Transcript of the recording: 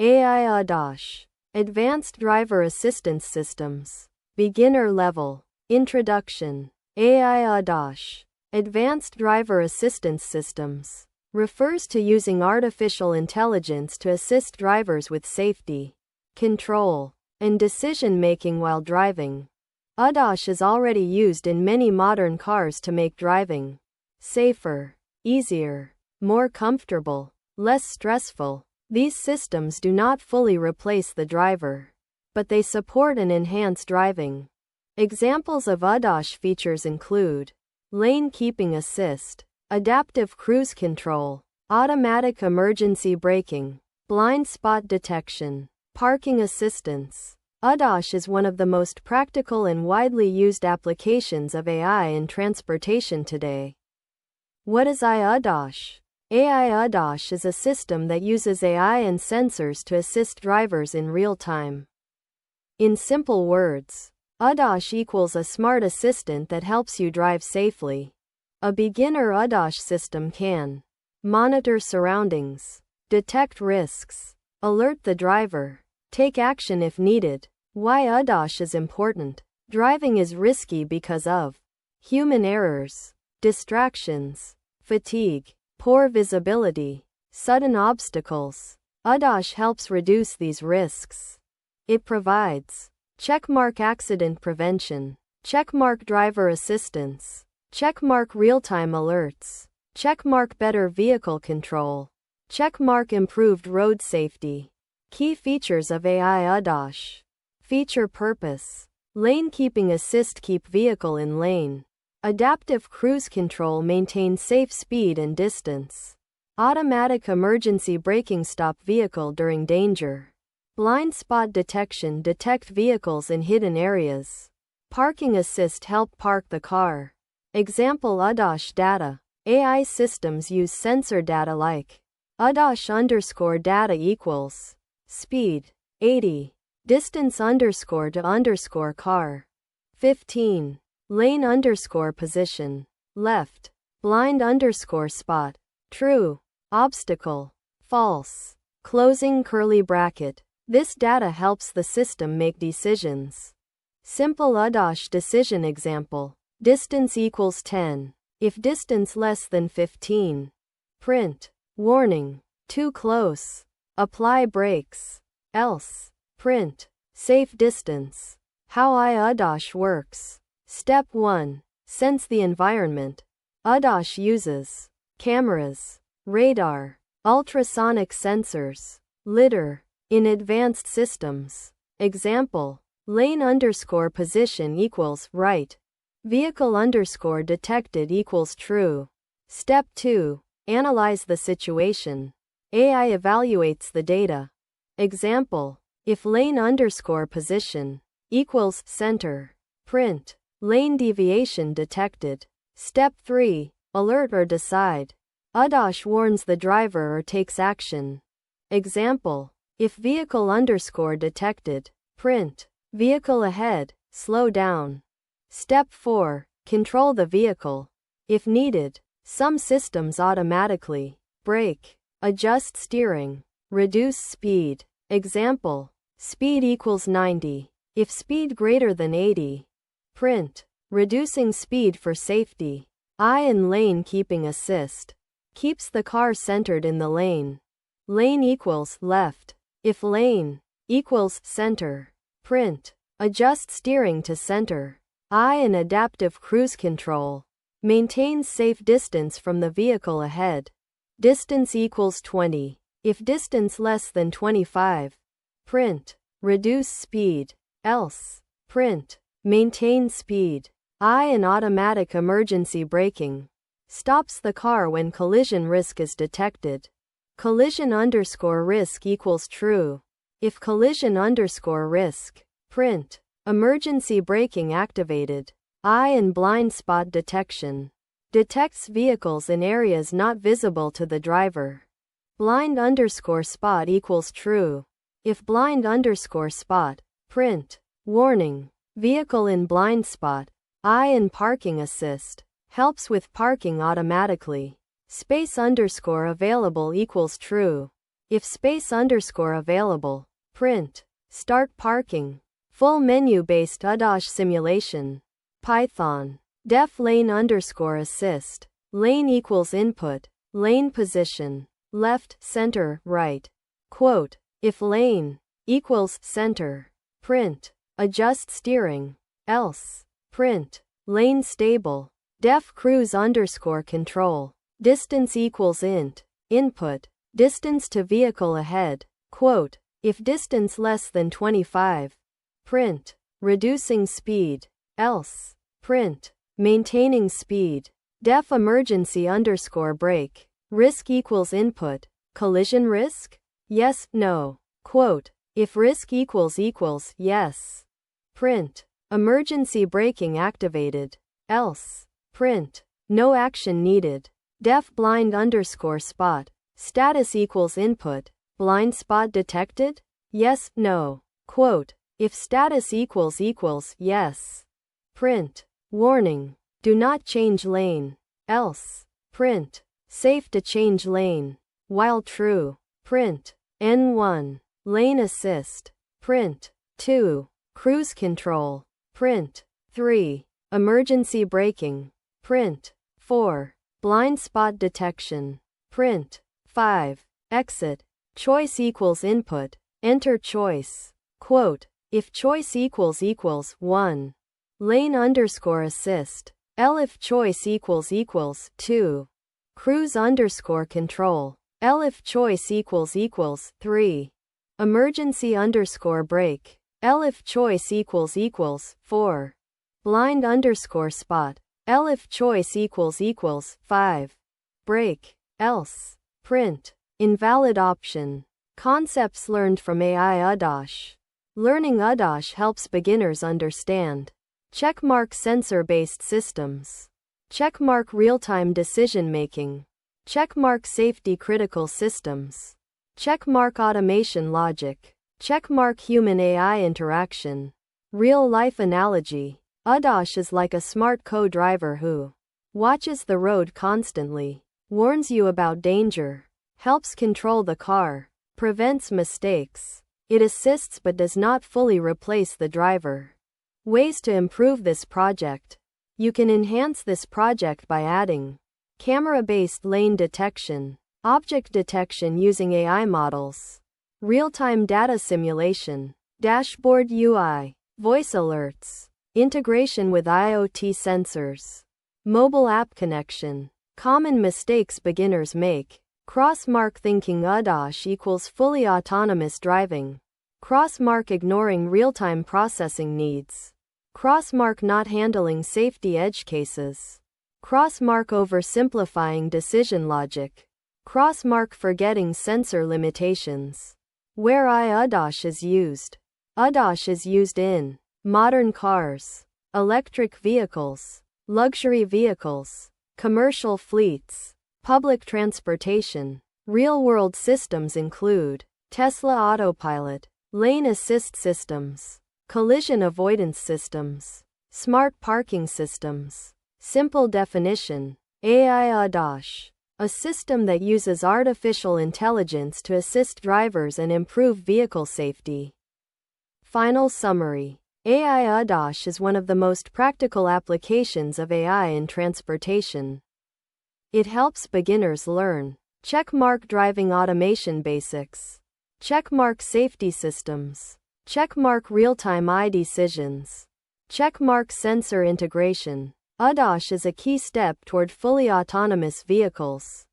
AI ADAS. Advanced Driver Assistance Systems. Beginner Level. Introduction. AI ADAS. Advanced Driver Assistance Systems refers to using artificial intelligence to assist drivers with safety, control, and decision-making while driving. ADAS is already used in many modern cars to make driving safer, easier, more comfortable, less stressful. These systems do not fully replace the driver, but they support and enhance driving. Examples of ADAS features include lane keeping assist, adaptive cruise control, automatic emergency braking, blind spot detection, parking assistance. ADAS is one of the most practical and widely used applications of AI in transportation today. What is AI ADAS? AI ADAS is a system that uses AI and sensors to assist drivers in real time. In simple words, ADAS equals a smart assistant that helps you drive safely. A beginner ADAS system can monitor surroundings, detect risks, alert the driver, take action if needed. Why ADAS is important? Driving is risky because of human errors, distractions, fatigue, poor visibility, sudden obstacles. ADAS helps reduce these risks. It provides checkmark accident prevention, checkmark driver assistance, checkmark real-time alerts, checkmark better vehicle control, checkmark improved road safety. Key features of AI ADAS. Feature purpose. Lane keeping assist, keep vehicle in lane. Adaptive cruise control, maintain safe speed and distance. Automatic emergency braking, stop vehicle during danger. Blind spot detection, detect vehicles in hidden areas. Parking assist, help park the car. Example ADAS data. AI systems use sensor data like ADAS_data equals speed 80, distance _to car 15, lane position left, blind spot true, obstacle false, closing curly bracket. This data helps the system make decisions. Simple ADAS decision example. Distance equals 10. If distance less than 15. Print. Warning. Too close. Apply brakes. Else. Print. Safe distance. How ADAS works. Step 1. Sense the environment. ADAS uses cameras, radar, ultrasonic sensors, lidar, in advanced systems. Example. Lane position equals right. Vehicle detected equals true. Step 2. Analyze the situation. AI evaluates the data. Example. If lane position equals center. Print. Lane deviation detected. Step 3. Alert or decide. ADAS warns the driver or takes action. Example. If vehicle detected. Print. Vehicle ahead, slow down. Step 4. Control the vehicle. If needed, some systems automatically brake, adjust steering, reduce speed. Example. Speed equals 90. If speed greater than 80. Print. Reducing speed for safety. Eye and lane keeping assist. Keeps the car centered in the lane. Lane equals left. If lane equals center. Print. Adjust steering to center. Eye and adaptive cruise control. Maintains safe distance from the vehicle ahead. Distance equals 20. If distance less than 25. Print. Reduce speed. Else. Print. Maintain speed. Eye and automatic emergency braking. Stops the car when collision risk is detected. Collision_risk equals true. If collision_risk. Print. Emergency braking activated. Eye and blind spot detection. Detects vehicles in areas not visible to the driver. Blind_spot equals true. If blind_spot. Print. Warning. Vehicle in blind spot. Eye and parking assist. Helps with parking automatically. Space_available equals true. If space underscore available. Print. Start parking. Full menu-based ADAS simulation. Python. Def lane underscore assist. Lane equals input. Lane position. Left, center, right. Quote. If lane equals center. Print. Adjust steering. Else. Print. Lane stable. Def cruise underscore control. Distance equals int. Input. Distance to vehicle ahead. Quote. If distance less than 25. Print. Reducing speed. Else. Print. Maintaining speed. Def emergency underscore brake. Risk equals input. Collision risk? Yes, no. Quote. If risk equals yes. Print. Emergency braking activated. Else. Print. No action needed. Def blind underscore spot. Status equals input. Blind spot detected? Yes, no. Quote. If status equals yes. Print. Warning. Do not change lane. Else. Print. Safe to change lane. While true. Print. N1. Lane assist. Print. 2. Cruise control. Print. 3. Emergency braking. Print. 4. Blind spot detection. Print. 5. Exit. Choice equals input. Enter choice. Quote. If choice equals 1. Lane underscore assist. L if choice equals 2. Cruise underscore control. L if choice equals 3. Emergency underscore brake. L if choice equals 4. Blind underscore spot. L if choice equals 5. Brake. Else. Print. Invalid option. Concepts learned from AI ADAS. Learning ADAS helps beginners understand. Checkmark sensor-based systems. Checkmark real-time decision-making. Checkmark safety-critical systems. Checkmark automation logic. Checkmark human-AI interaction. Real-life analogy. ADAS is like a smart co-driver who watches the road constantly, warns you about danger, helps control the car, prevents mistakes. It assists but does not fully replace the driver. Ways to improve this project. You can enhance this project by adding camera-based lane detection, object detection using AI models, real-time data simulation, dashboard UI, voice alerts, integration with IoT sensors, mobile app connection. Common mistakes beginners make. Crossmark thinking ADAS equals fully autonomous driving. Crossmark ignoring real-time processing needs. Crossmark not handling safety edge cases. Crossmark oversimplifying decision logic. Crossmark forgetting sensor limitations. Where ADAS is used. ADAS is used in modern cars, electric vehicles, luxury vehicles, commercial fleets, public transportation. Real-world systems include Tesla Autopilot, lane assist systems, collision avoidance systems, smart parking systems. Simple definition. AI ADAS. A system that uses artificial intelligence to assist drivers and improve vehicle safety. Final summary. AI ADAS is one of the most practical applications of AI in transportation. It helps beginners learn checkmark driving automation basics, checkmark safety systems, checkmark real-time decisions, checkmark sensor integration. ADAS is a key step toward fully autonomous vehicles.